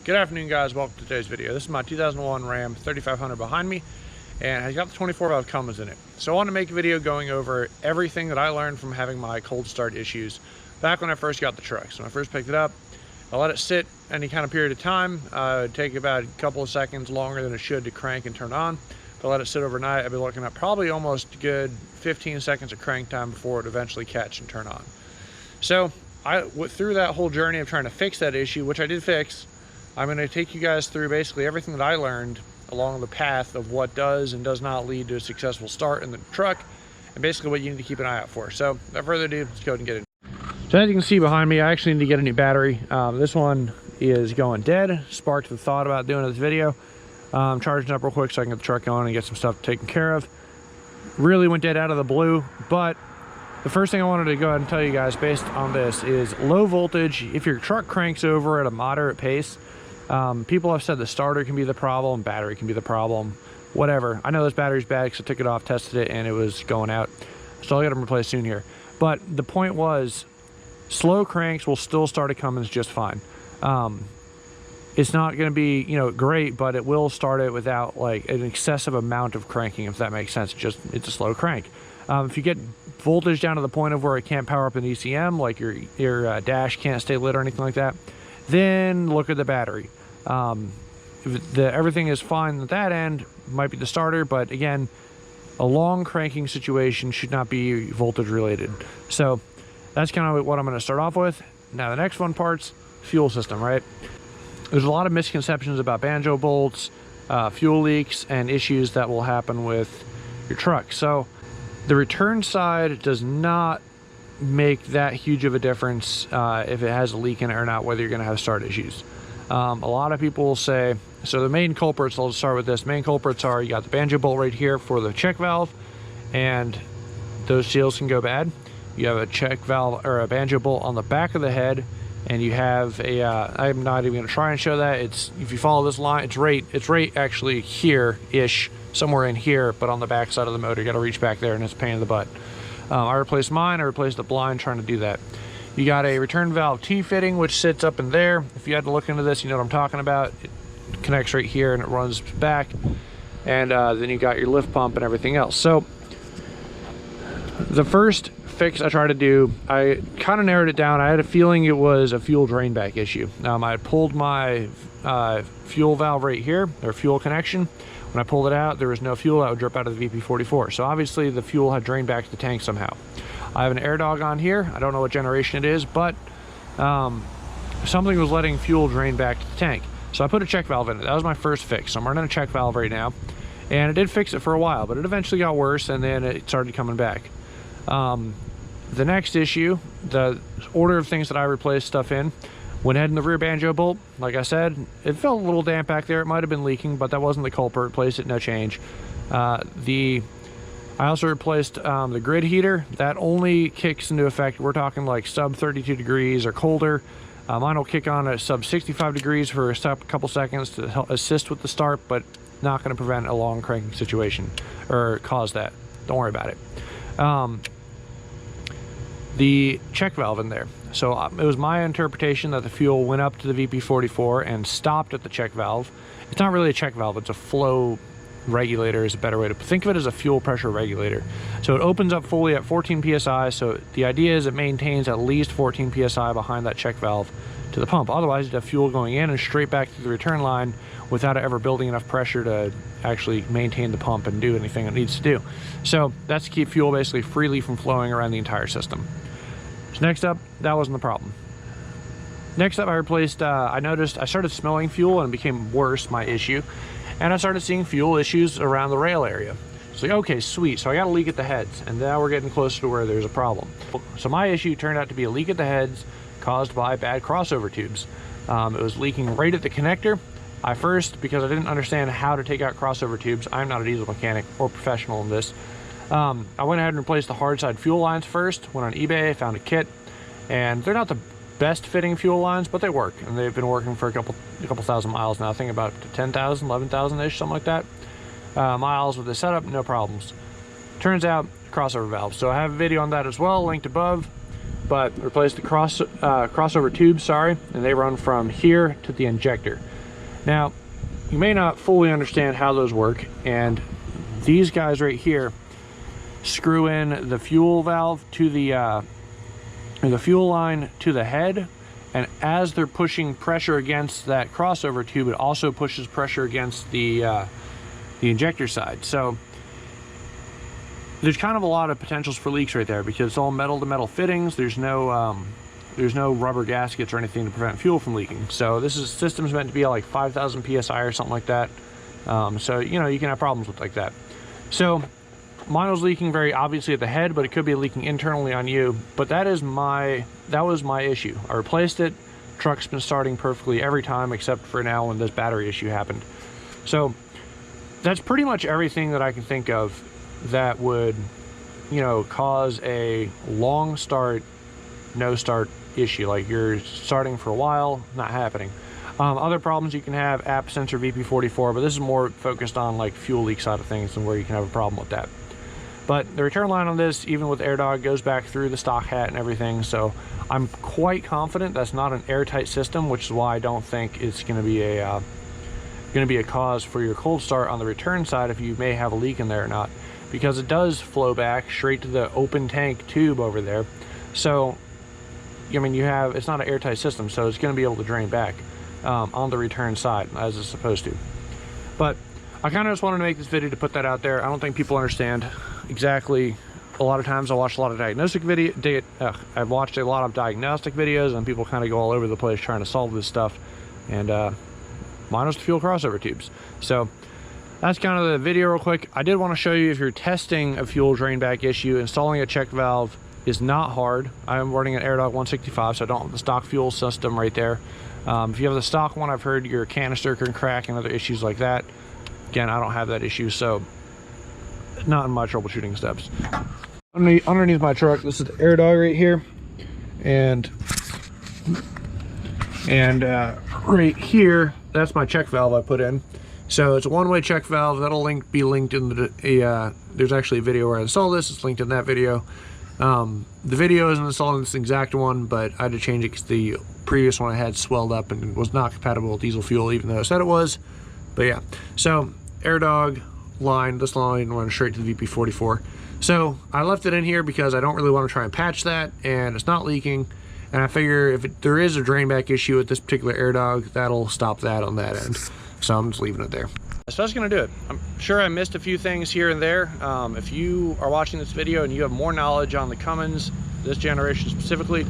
Good afternoon, guys. Welcome to today's video. This is my 2001 Ram 3500 behind me, and it's got the 24v Cummins in it. So I want to make a video going over everything that I learned from having my cold start issues back when I first got the truck. So when I first picked it up, I let it sit any kind of period of time. It'd take about a couple of seconds longer than it should to crank and turn on. If I let it sit overnight, I'd be looking at probably almost good 15 seconds of crank time before it eventually catch and turn on. So I went through that whole journey of trying to fix that issue, which I did fix. I'm going to take you guys through basically everything that I learned along the path of what does and does not lead to a successful start in the truck, and basically what you need to keep an eye out for. So without further ado, let's go ahead and get it. So as you can see behind me, I actually need to get a new battery. This one is going dead. Sparked the thought about doing this video. Charging up real quick so I can get the truck going and get some stuff taken care of. Really went dead out of the blue, but the first thing I wanted to go ahead and tell you guys based on this is low voltage. If your truck cranks over at a moderate pace, people have said the starter can be the problem, battery can be the problem, whatever. I know this battery's bad because I took it off, tested it, and it was going out. So I'll get them replaced soon here. But the point was, slow cranks will still start a Cummins just fine. It's not going to be, great, but it will start it without like an excessive amount of cranking, if that makes sense. It's a slow crank. If you get voltage down to the point of where it can't power up an ECM, like your dash can't stay lit or anything like that, then look at the battery. If everything is fine at that end, might be the starter, but again, a long cranking situation should not be voltage related. So that's kind of what I'm going to start off with. Now the next one part's fuel system, right? There's a lot of misconceptions about Banjo bolts, fuel leaks, and issues that will happen with your truck. So the return side does not make that huge of a difference if it has a leak in it or not, whether you're going to have start issues. A lot of people will say, so the main culprits, I'll start with this. Main culprits are, you got the Banjo bolt right here for the check valve, and those seals can go bad. You have a check valve or a Banjo bolt on the back of the head, and you have a, I'm not even going to try and show that. It's, if you follow this line, it's right actually here-ish, somewhere in here, but on the back side of the motor. You got to reach back there, and it's a pain in the butt. I replaced mine. I replaced the blind trying to do that. You got a return valve T-fitting, which sits up in there. If you had to look into this, you know what I'm talking about. It connects right here, and it runs back. And then you got your lift pump and everything else. So the first fix I tried to do, I kind of narrowed it down. I had a feeling it was a fuel drain back issue. I had pulled my fuel valve right here, or fuel connection. When I pulled it out, there was no fuel that would drip out of the VP44. So obviously the fuel had drained back to the tank somehow. I have an air dog on here. I don't know what generation it is, but something was letting fuel drain back to the tank. So I put a check valve in it. That was my first fix. So I'm running a check valve right now. And it did fix it for a while, but it eventually got worse, and then it started coming back. The next issue, the order of things that I replaced stuff in, went ahead in the rear Banjo bolt. Like I said, it felt a little damp back there. It might have been leaking, but that wasn't the culprit. Replaced it, no change. I also replaced the grid heater. That only kicks into effect, we're talking like sub 32 degrees or colder. Mine will kick on at sub 65 degrees for a couple seconds to help assist with the start, but not going to prevent a long cranking situation or cause that. Don't worry about it. The check valve in there. So it was my interpretation that the fuel went up to the VP44 and stopped at the check valve. It's not really a check valve, it's a flow regulator is a better way to think of it, as a fuel pressure regulator. So it opens up fully at 14 psi. So the idea is it maintains at least 14 psi behind that check valve to the pump. Otherwise you'd have fuel going in and straight back to the return line without it ever building enough pressure to actually maintain the pump and do anything it needs to do. So that's to keep fuel basically freely from flowing around the entire system. So next up, that wasn't the problem. Next up, I replaced, I noticed I started smelling fuel, and it became worse, my issue. And I started seeing fuel issues around the rail area. It's like, okay, sweet. So I got a leak at the heads, and now we're getting closer to where there's a problem. So my issue turned out to be a leak at the heads caused by bad crossover tubes. It was leaking right at the connector. Because I didn't understand how to take out crossover tubes, I'm not a diesel mechanic or professional in this. I went ahead and replaced the hard side fuel lines first. Went on eBay, found a kit, and they're not the best fitting fuel lines, but they work, and they've been working for a couple thousand miles now. I think about 10,000, 11,000 ish, something like that. Miles with the setup, no problems. Turns out crossover valve. So I have a video on that as well, linked above. but replaced the crossover tubes, sorry, and they run from here to the injector. Now, you may not fully understand how those work, and these guys right here screw in the fuel valve to the fuel line to the head, and as they're pushing pressure against that crossover tube, it also pushes pressure against the injector side. So there's kind of a lot of potentials for leaks right there, because it's all metal to metal fittings. There's no rubber gaskets or anything to prevent fuel from leaking. So this system's meant to be at like 5,000 psi or something like that. So you know, you can have problems with like that. So mine was leaking very obviously at the head, but it could be leaking internally on you. But that was my issue. I replaced it. Truck's been starting perfectly every time except for now when this battery issue happened. So that's pretty much everything that I can think of that would, you know, cause a long start, no start issue. Like you're starting for a while, not happening. Other problems you can have, app sensor VP44, but this is more focused on like fuel leak side of things and where you can have a problem with that. But the return line on this, even with AirDog, goes back through the stock hat and everything. So I'm quite confident that's not an airtight system, which is why I don't think it's going to be a cause for your cold start on the return side if you may have a leak in there or not, because it does flow back straight to the open tank tube over there. So I mean, it's not an airtight system, so it's going to be able to drain back on the return side as it's supposed to. But I kind of just wanted to make this video to put that out there. I don't think people understand exactly. A lot of times I watch a lot of diagnostic I've watched a lot of diagnostic videos, and people kind of go all over the place trying to solve this stuff, and mine was the fuel crossover tubes. So that's kind of the video real quick. I did want to show you, if you're testing a fuel drain back issue, installing a check valve is not hard. I'm running an AirDog 165, so I don't have the stock fuel system right there. If you have the stock one, I've heard your canister can crack and other issues like that. Again, I don't have that issue, so not in my troubleshooting steps. Underneath my truck, this is the AirDog right here, and right here, that's my check valve I put in. So it's a one-way check valve. That'll be linked in there's actually a video where I installed this. It's linked in that video. The video isn't installing this exact one, but I had to change it because the previous one I had swelled up and was not compatible with diesel fuel, even though I said it was. But yeah, so AirDog line, this line runs straight to the VP44. So I left it in here because I don't really want to try and patch that, and it's not leaking. And I figure if there is a drain back issue with this particular AirDog, that'll stop that on that end. So I'm just leaving it there. So that's going to do it. I'm sure I missed a few things here and there. If you are watching this video and you have more knowledge on the Cummins, this generation specifically,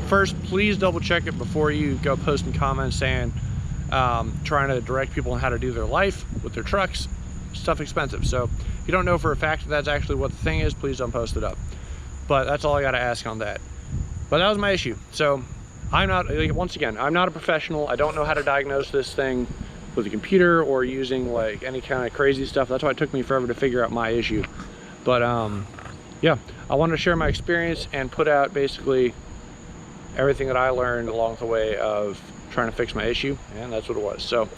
first, please double check it before you go posting comments saying, trying to direct people on how to do their life with their trucks. Stuff expensive. So if you don't know for a fact that that's actually what the thing is, please don't post it up. But that's all I got to ask on that. But that was my issue. So I'm not, once again, I'm not a professional. I don't know how to diagnose this thing with a computer or using like any kind of crazy stuff. That's why it took me forever to figure out my issue. But yeah, I wanted to share my experience and put out basically everything that I learned along the way of trying to fix my issue, and that's what it was. So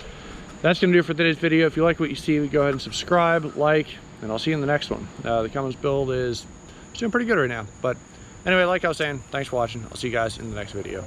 that's gonna do it for today's video. If you like what you see, go ahead and subscribe, like, and I'll see you in the next one. The Cummins build is doing pretty good right now. But anyway, like I was saying, thanks for watching. I'll see you guys in the next video.